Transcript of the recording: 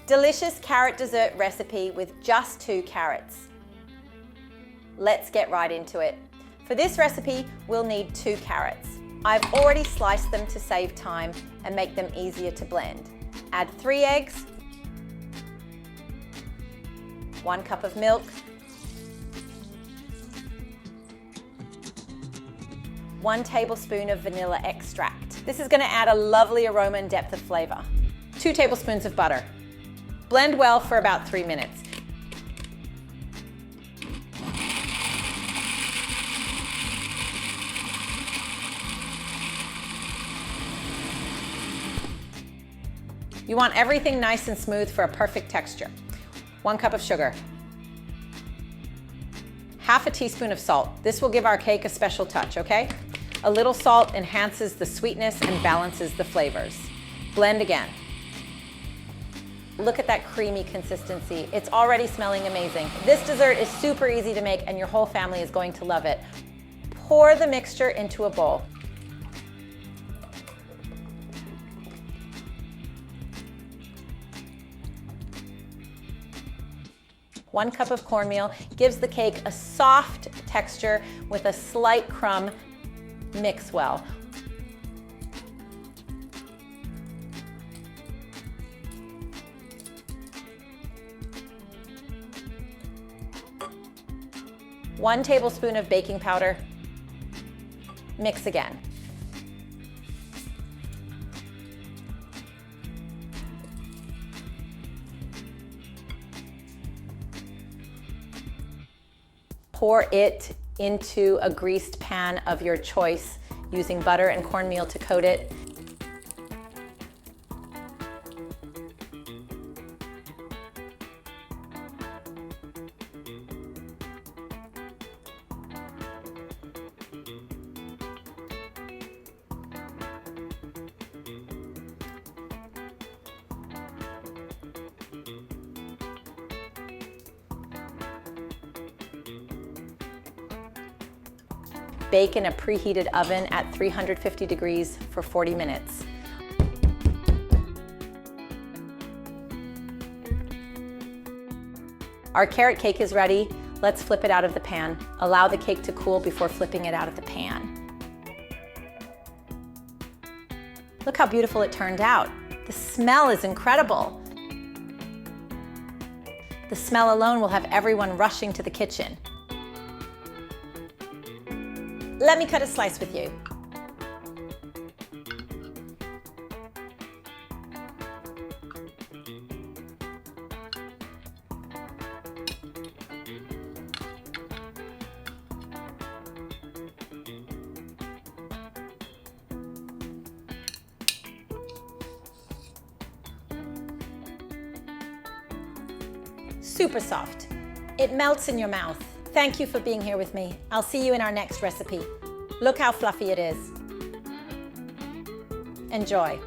Delicious carrot dessert recipe with just 2 carrots. Let's get right into it. For this recipe, we'll need 2 carrots. I've already sliced them to save time and make them easier to blend. Add 3 eggs, 1 cup of milk, 1 tablespoon of vanilla extract. This is going to add a lovely aroma and depth of flavor. 2 tablespoons of butter. Blend well for about 3 minutes. You want everything nice and smooth for a perfect texture. 1 cup of sugar. Half a teaspoon of salt. This will give our cake a special touch, okay? A little salt enhances the sweetness and balances the flavors. Blend again. Look at that creamy consistency. It's already smelling amazing. This dessert is super easy to make and your whole family is going to love it. Pour the mixture into a bowl. One cup of cornmeal gives the cake a soft texture with a slight crumb. Mix well. One tablespoon of baking powder. Mix again. Pour it into a greased pan of your choice using butter and cornmeal to coat it. Bake in a preheated oven at 350 degrees for 40 minutes. Our carrot cake is ready. Let's flip it out of the pan. Allow the cake to cool before flipping it out of the pan. Look how beautiful it turned out. The smell is incredible. The smell alone will have everyone rushing to the kitchen. Let me cut a slice with you. Super soft. It melts in your mouth. Thank you for being here with me. I'll see you in our next recipe. Look how fluffy it is. Enjoy.